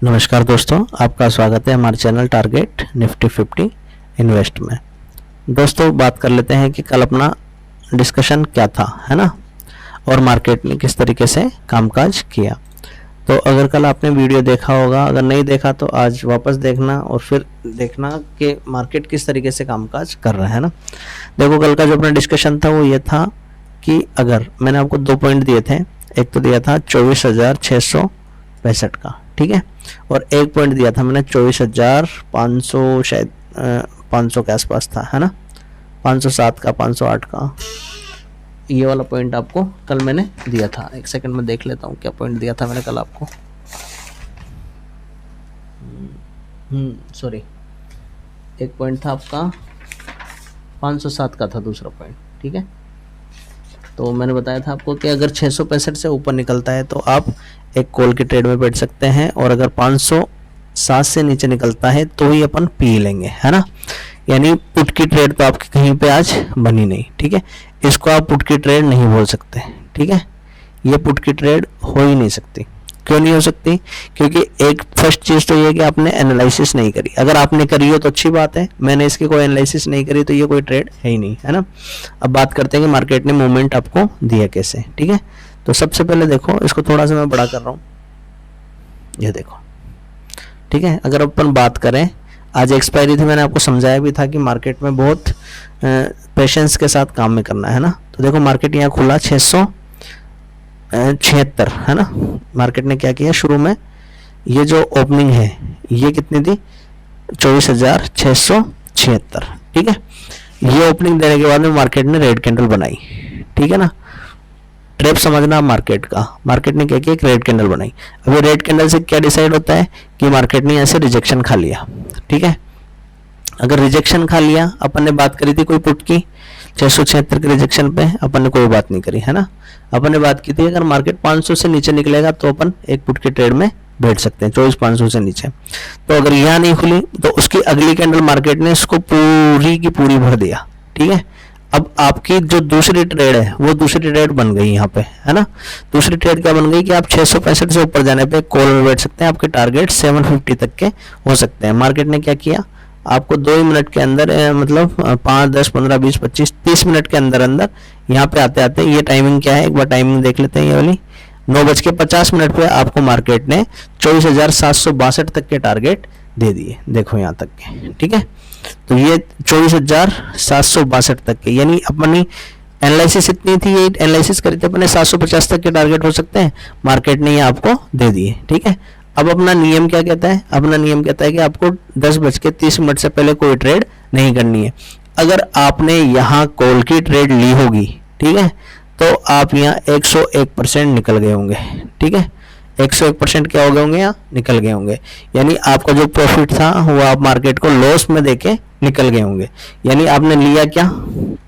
नमस्कार दोस्तों, आपका स्वागत है हमारे चैनल टारगेट निफ्टी 50 इन्वेस्ट में। दोस्तों बात कर लेते हैं कि कल अपना डिस्कशन क्या था, है ना, और मार्केट ने किस तरीके से कामकाज किया। तो अगर कल आपने वीडियो देखा होगा, अगर नहीं देखा तो आज वापस देखना और फिर देखना कि मार्केट किस तरीके से कामकाज कर रहा है ना। देखो कल का जो अपना डिस्कशन था वो ये था कि अगर मैंने आपको 2 पॉइंट दिए थे, एक तो दिया था 24,665 का, ठीक है, और एक पॉइंट दिया था मैंने 24,500, शायद 500 के आसपास था, है ना, 507 का, 508 का, ये वाला पॉइंट आपको कल मैंने दिया था। एक सेकंड में देख लेता हूँ क्या पॉइंट दिया था मैंने कल आपको। सॉरी, एक पॉइंट था आपका 507 का था, दूसरा पॉइंट, ठीक है। तो मैंने बताया था आपको कि अगर 665 से ऊपर निकलता है तो आप एक कॉल के ट्रेड में बैठ सकते हैं, और अगर 507 से नीचे निकलता है तो ही अपन पी लेंगे, है ना। यानी पुट की ट्रेड तो आपकी कहीं पे आज बनी नहीं, ठीक है। इसको आप पुट की ट्रेड नहीं बोल सकते, ठीक है। ये पुट की ट्रेड हो ही नहीं सकती। क्यों नहीं हो सकती? क्योंकि एक फर्स्ट चीज़ तो ये है कि आपने एनालिसिस नहीं करी। अगर आपने करी हो तो अच्छी बात है, मैंने इसकी कोई एनालिसिस नहीं करी तो ये कोई ट्रेड है ही नहीं, है ना। अब बात करते हैं कि मार्केट ने मूवमेंट आपको दिया कैसे, ठीक है। तो सबसे पहले देखो, इसको थोड़ा सा मैं बड़ा कर रहा हूँ, ये देखो, ठीक है। अगर अपन बात करें, आज एक्सपायरी थी, मैंने आपको समझाया भी था कि मार्केट में बहुत पेशेंस के साथ काम में करना है ना। तो देखो मार्केट यहाँ खुला 676, है ना। मार्केट ने क्या किया शुरू में, ये जो ओपनिंग है ये कितनी थी, 24,676, ठीक है। ये ओपनिंग देने के बाद में मार्केट ने रेड कैंडल बनाई, ठीक है ना। ट्रेप समझना मार्केट का, मार्केट ने क्या किया, एक रेड कैंडल बनाई। अभी रेड कैंडल से क्या डिसाइड होता है कि मार्केट ने यहाँ से रिजेक्शन खा लिया, ठीक है। अगर रिजेक्शन खा लिया, अपन ने बात करी थी कोई पुट की 676 के रिजेक्शन पे, अपन ने कोई बात नहीं करी, है ना। अपन ने बात की थी अगर मार्केट 500 से नीचे निकलेगा तो अपन एक पुट के ट्रेड में बैठ सकते हैं, 24,500 से नीचे। तो अगर यहाँ नहीं खुली तो उसकी अगली कैंडल मार्केट ने इसको पूरी की पूरी भर दिया, ठीक है। अब आपकी जो दूसरी ट्रेड है वो दूसरी ट्रेड बन गई यहाँ पे, है ना। दूसरी ट्रेड क्या बन गई कि आप 665 से ऊपर जाने पे कॉल में बैठ सकते हैं, आपके टारगेट 750 तक के हो सकते हैं। मार्केट ने क्या किया, आपको 2 ही मिनट के अंदर, मतलब 5, 10, 15, 20, 25, 30 मिनट के अंदर अंदर यहाँ पे आते आते, ये टाइमिंग क्या है एक बार टाइमिंग देख लेते हैं, ये वाली 9:50 पे आपको मार्केट ने 24,762 तक के टारगेट दे दिए, देखो यहाँ तक के, ठीक है। तो ये 24,762 तक के, यानी अपनी एनालिसिस इतनी थी, ये एनालिसिस करी थी अपने 750 तक के टारगेट हो सकते हैं, मार्केट ने ये आपको दे दिए, ठीक है। अब अपना नियम क्या कहता है, अपना नियम कहता है कि आपको 10:30 से पहले कोई ट्रेड नहीं करनी है। अगर आपने यहाँ कॉल की ट्रेड ली होगी, ठीक है, तो आप यहाँ 101% निकल गए होंगे, ठीक है। 101% क्या हो गए होंगे, यहाँ निकल गए होंगे। यानी आपका जो प्रॉफिट था वो आप मार्केट को लॉस में देके निकल गए होंगे। यानी आपने लिया क्या,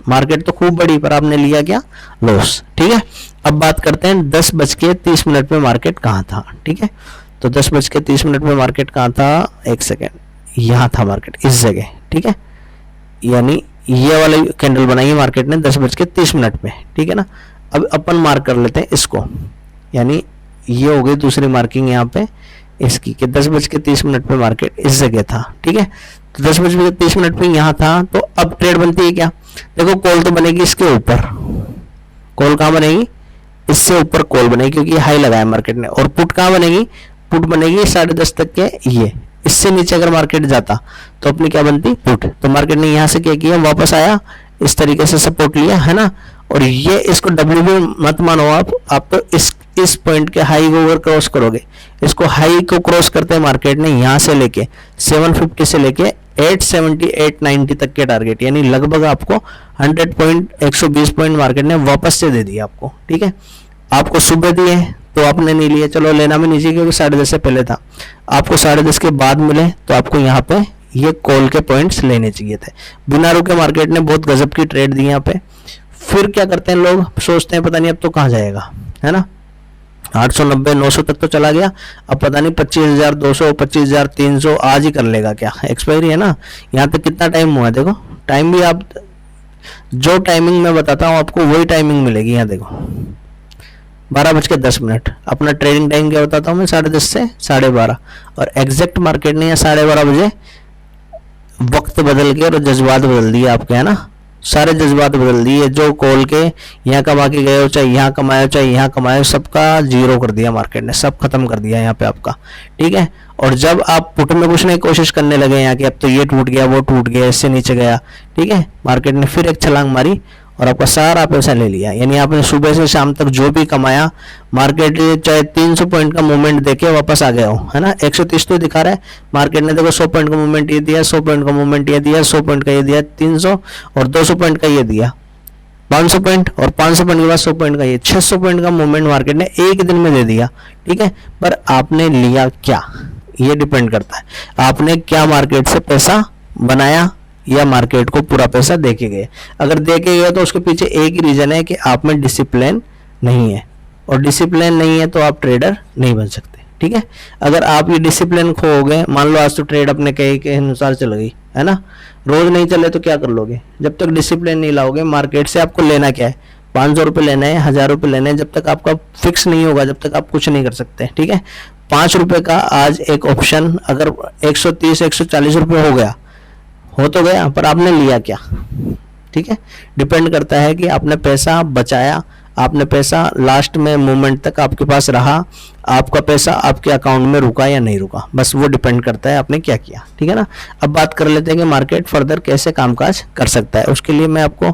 मार्केट तो खूब बड़ी पर आपने लिया क्या, लॉस, ठीक है। अब बात करते हैं 10:30 पे मार्केट कहाँ था, ठीक है। तो 10:30 पे मार्केट कहाँ था, एक सेकेंड, यहाँ था मार्केट इस जगह, ठीक है। यानी ये वाला कैंडल बनाई है मार्केट ने 10:30 पे, ठीक है ना। अब अपन मार्क कर लेते हैं इसको, यानी ये हो गई दूसरी मार्किंग यहाँ पे इसकी कि 10:30 पे मार्केट इस जगह था, ठीक है। तो 10:30 पे यहाँ था, तो अब ट्रेड बनती है क्या, देखो कॉल तो बनेगी इसके ऊपर, कॉल कहाँ बनेगी, इससे ऊपर कॉल बनेगी क्योंकि हाई लगाया मार्केट ने। और पुट कहाँ बनेगी, पुट बनेगी 10:30 तक के, ये इससे नीचे अगर मार्केट जाता तो अपनी क्या बनती, पुट। तो मार्केट ने यहाँ से क्या किया, वापस आया, इस तरीके से सपोर्ट लिया, है ना। और ये इसको डब्ल्यू भी मत मानो आप तो इस पॉइंट के हाई को ओवर क्रॉस करोगे। इसको हाई को क्रॉस करते हैं मार्केट ने यहाँ से लेके 750 से लेके 870, 890 तक के टारगेट, यानी लगभग आपको 100 पॉइंट, 120 पॉइंट मार्केट ने वापस से दे दिया आपको, ठीक है। आपको सुबह दिए तो आपने नहीं लिया, चलो लेना भी नहीं चाहिए क्योंकि 10:30 से पहले था। आपको 10:30 के बाद मिले तो आपको यहाँ पे ये कॉल के पॉइंट्स लेने चाहिए थे। बिना रुके मार्केट ने बहुत गजब की ट्रेड दी यहाँ पे। फिर क्या करते हैं लोग, सोचते हैं पता नहीं अब तो कहाँ जाएगा, है ना। 890, 900 तक तो चला गया, अब पता नहीं 25,200, 25,300 आज ही कर लेगा क्या, एक्सपायरी है ना। यहाँ तक कितना टाइम हुआ है, देखो टाइम भी आप जो टाइमिंग मैं बताता हूँ आपको वही टाइमिंग मिलेगी। यहाँ देखो 12:10। अपना ट्रेडिंग टाइम क्या बताता हूँ मैं, 10:30 से 12:30। और एग्जैक्ट मार्केट ने या 12:30 बजे वक्त बदल के और जज्बात बदल दिए आपके, है ना, सारे जज्बात बदल दिए। जो कॉल के यहाँ कमा के गए हो, चाहे यहाँ कमाए हो चाहे यहाँ कमाए हो, सबका जीरो कर दिया मार्केट ने, सब खत्म कर दिया यहाँ पे आपका, ठीक है। और जब आप पुट में घुसने की कोशिश करने लगे यहाँ कि अब तो ये टूट गया वो टूट गया इससे नीचे गया, ठीक है, मार्केट ने फिर एक छलांग मारी और आपका सारा पैसा ले लिया। यानी आपने सुबह से शाम तक जो भी कमाया, मार्केट चाहे 300 पॉइंट का मूवमेंट देके वापस आ गया हो, है ना, 130 तो दिखा रहा है, मार्केट ने देखो 100 पॉइंट का मूवमेंट ये दिया, 100 पॉइंट का मूवमेंट ये दिया, 100 पॉइंट का ये दिया, 300 और 200 पॉइंट का ये दिया, 500 पॉइंट और 500 पॉइंट के बाद 100 पॉइंट का ये 600 पॉइंट का मूवमेंट मार्केट ने एक दिन में दे दिया, ठीक है। पर आपने लिया क्या, ये डिपेंड करता है, आपने क्या मार्केट से पैसा बनाया या मार्केट को पूरा पैसा देके गए। अगर देके गए तो उसके पीछे एक ही रीजन है कि आप में डिसिप्लिन नहीं है, और डिसिप्लिन नहीं है तो आप ट्रेडर नहीं बन सकते, ठीक है। अगर आप ये डिसिप्लिन खो गए, मान लो आज तो ट्रेड अपने कहे के अनुसार चल गई, है ना, रोज नहीं चले तो क्या कर लोगे। जब तक डिसिप्लिन नहीं लाओगे, मार्केट से आपको लेना क्या है, 500 रुपये लेना है, 1000 रुपये लेने हैं, जब तक आपका फिक्स नहीं होगा जब तक आप कुछ नहीं कर सकते, ठीक है। 5 रुपये का आज एक ऑप्शन अगर 130 140 रुपये हो गया, हो तो गया, पर आपने लिया क्या, ठीक है। डिपेंड करता है कि आपने पैसा बचाया, आपने पैसा लास्ट में मूवमेंट तक आपके पास रहा, आपका पैसा आपके अकाउंट में रुका या नहीं रुका, बस वो डिपेंड करता है आपने क्या किया, ठीक है ना। अब बात कर लेते हैं कि मार्केट फर्दर कैसे कामकाज कर सकता है। उसके लिए मैं आपको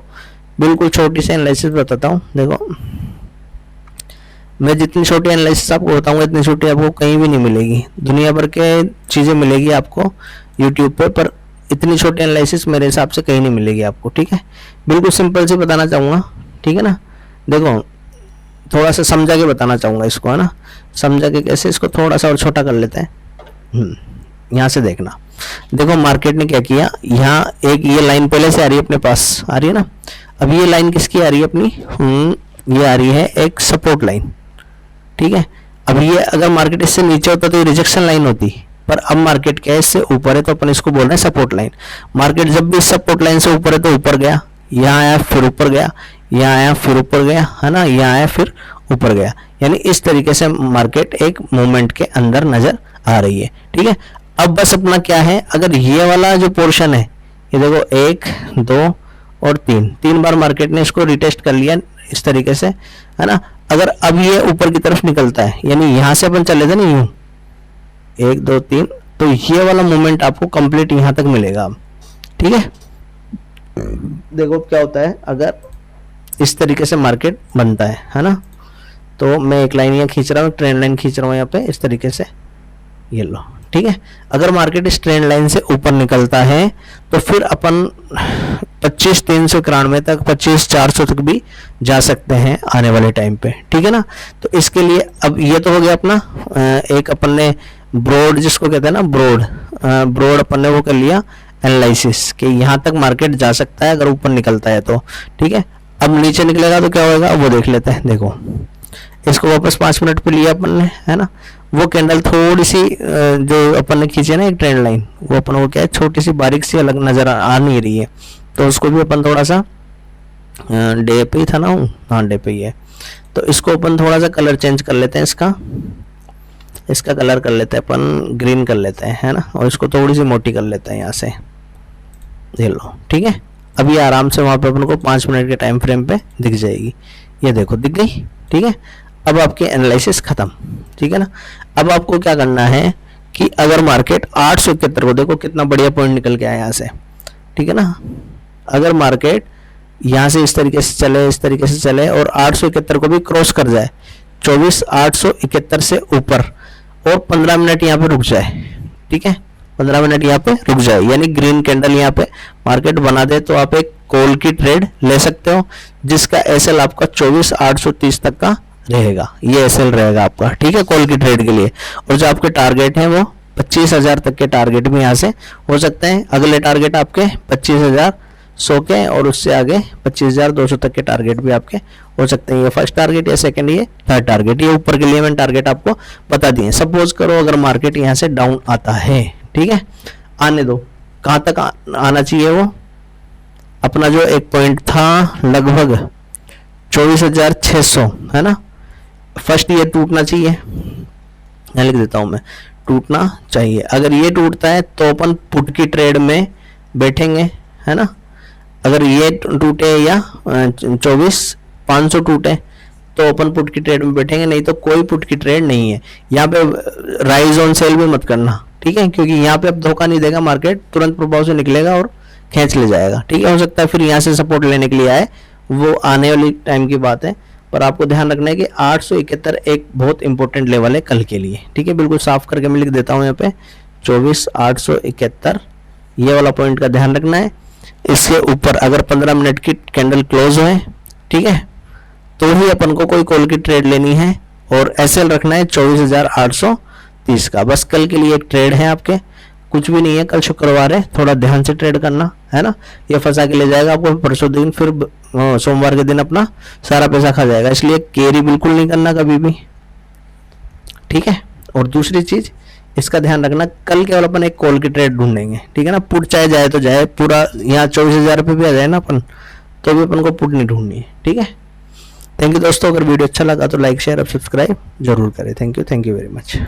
बिल्कुल छोटी सी एनालिसिस बताता हूँ। देखो, मैं जितनी छोटी एनालिसिस आपको बताऊंगा इतनी छोटी आपको कहीं भी नहीं मिलेगी, दुनिया भर के चीज़ें मिलेगी आपको यूट्यूब पर इतनी छोटी एनालिसिस मेरे हिसाब से कहीं नहीं मिलेगी आपको, ठीक है। बिल्कुल सिंपल से बताना चाहूँगा, ठीक है ना। देखो, थोड़ा सा समझा के बताना चाहूँगा इसको, है ना, समझा के कैसे, इसको थोड़ा सा और छोटा कर लेते हैं। यहाँ से देखना, देखो मार्केट ने क्या किया, यहाँ एक ये लाइन पहले से आ रही है अपने पास, आ रही है ना। अब ये लाइन किसकी आ रही है अपनी, ये आ रही है एक सपोर्ट लाइन, ठीक है। अब ये अगर मार्केट इससे नीचे होता तो ये रिजेक्शन लाइन होती, पर अब मार्केट क्या है, इससे ऊपर है तो अपन इसको बोल रहे हैं सपोर्ट लाइन। मार्केट जब भी सपोर्ट लाइन से ऊपर है तो ऊपर गया, यहाँ आया फिर ऊपर गया, यहाँ आया फिर ऊपर गया, है ना, यहाँ आया फिर ऊपर गया। यानी इस तरीके से मार्केट एक मूवमेंट के अंदर नजर आ रही है, ठीक है। अब बस अपना क्या है, अगर ये वाला जो पोर्शन है, ये देखो 1 2 और 3 बार मार्केट ने इसको रिटेस्ट कर लिया इस तरीके से, है ना। अगर अब ये ऊपर की तरफ निकलता है, यानी यहाँ से अपन चले थे ना यूं 1 2 3, तो ये वाला मूवमेंट आपको कंप्लीट यहाँ तक मिलेगा, ठीक है। देखो क्या होता है, अगर इस तरीके से मार्केट बनता है ना, तो मैं एक लाइन यहाँ खींच रहा हूँ, ट्रेंड लाइन खींच रहा हूँ यहाँ पे इस तरीके से, ये लो, ठीक है। अगर मार्केट इस ट्रेंड लाइन से ऊपर निकलता है तो फिर अपन 25,391 तक, 25,400 तक भी जा सकते हैं आने वाले टाइम पे, ठीक है ना। तो इसके लिए अब ये तो हो गया अपना एक अपन ने ब्रॉड, जिसको कहते हैं ना ब्रॉड अपन ने वो कर लिया एनालिसिस कि यहाँ तक मार्केट जा सकता है अगर ऊपर निकलता है तो, ठीक है। अब नीचे निकलेगा तो क्या होगा वो देख लेते हैं। देखो, इसको वापस 5 मिनट पे लिया अपन ने, है ना, वो कैंडल थोड़ी सी जो अपन ने खींची है ना एक ट्रेंड लाइन, वो अपन को क्या है छोटी सी बारीक सी अलग नजर आ नहीं रही है, तो उसको भी अपन थोड़ा सा डे पे ही था ना, हाँ डे पे ही है, तो इसको अपन थोड़ा सा कलर चेंज कर लेते हैं, इसका कलर कर लेते हैं अपन ग्रीन कर लेते हैं, है ना, और इसको थोड़ी सी मोटी कर लेते हैं यहाँ से, ये लो, ठीक है। अब ये आराम से वहाँ पे अपन को 5 मिनट के टाइम फ्रेम पे दिख जाएगी, ये देखो दिख गई, ठीक है। अब आपकी एनालिसिस खत्म, ठीक है ना। अब आपको क्या करना है कि अगर मार्केट 871 को, देखो कितना बढ़िया पॉइंट निकल के आया यहाँ से, ठीक है ना। अगर मार्केट यहाँ से इस तरीके से चले, इस तरीके से चले और 871 को भी क्रॉस कर जाए, 24,871 से ऊपर, और 15 मिनट यहाँ पे रुक जाए, ठीक है, 15 मिनट यहाँ पे रुक जाए, यानी ग्रीन कैंडल यहाँ पे मार्केट बना दे, तो आप एक कॉल की ट्रेड ले सकते हो जिसका एसएल आपका 24,830 तक का रहेगा, ये एसएल रहेगा आपका, ठीक है, कॉल की ट्रेड के लिए। और जो आपके टारगेट हैं वो 25,000 तक के टारगेट भी यहाँ से हो सकते हैं। अगले टारगेट आपके 25,100 के, और उससे आगे 25,200 तक के टारगेट भी आपके हो सकते हैं। ये फर्स्ट टारगेट, या सेकंड, ये थर्ड टारगेट, ये ऊपर के लिए मैंने टारगेट आपको बता दिए। सपोज करो अगर मार्केट यहाँ से डाउन आता है, ठीक है, आने दो, कहाँ तक आना चाहिए वो, अपना जो एक पॉइंट था लगभग 24,600, है ना, फर्स्ट ये टूटना चाहिए, यहाँ लिख देता हूं मैं, टूटना चाहिए। अगर ये टूटता है तो अपन पुट की ट्रेड में बैठेंगे, है ना। अगर ये टूटे या 24,500 टूटे तो अपन पुट की ट्रेड में बैठेंगे, नहीं तो कोई पुट की ट्रेड नहीं है। यहाँ पे राइज ऑन सेल भी मत करना, ठीक है, क्योंकि यहाँ पे अब धोखा नहीं देगा मार्केट, तुरंत प्रभाव से निकलेगा और खींच ले जाएगा, ठीक है। हो सकता है फिर यहाँ से सपोर्ट लेने के लिए आए, वो आने वाली टाइम की बात है, पर आपको ध्यान रखना है कि 871 एक बहुत इंपॉर्टेंट लेवल है कल के लिए, ठीक है। बिल्कुल साफ करके मैं लिख देता हूँ यहाँ पे 24,871, ये वाला पॉइंट का ध्यान रखना है। इसके ऊपर अगर 15 मिनट की कैंडल क्लोज है, ठीक है, तो ही अपन को कोई कॉल की ट्रेड लेनी है, और एसएल रखना है 24,830 का। बस कल के लिए एक ट्रेड है आपके, कुछ भी नहीं है। कल शुक्रवार है, थोड़ा ध्यान से ट्रेड करना, है ना। ये फंसा के ले जाएगा आपको, परसों दिन फिर सोमवार के दिन अपना सारा पैसा खा जाएगा, इसलिए कैरी बिल्कुल नहीं करना कभी भी, ठीक है। और दूसरी चीज इसका ध्यान रखना, कल केवल अपन एक कॉल की ट्रेड ढूंढेंगे, ठीक है ना। पुट चाहे जाए तो जाए, पूरा यहाँ 24,000 रुपये भी आ जाए ना अपन, तो भी अपन को पुट नहीं ढूंढनी है, ठीक है। थैंक यू दोस्तों, अगर वीडियो अच्छा लगा तो लाइक शेयर और सब्सक्राइब जरूर करें। Thank you very much.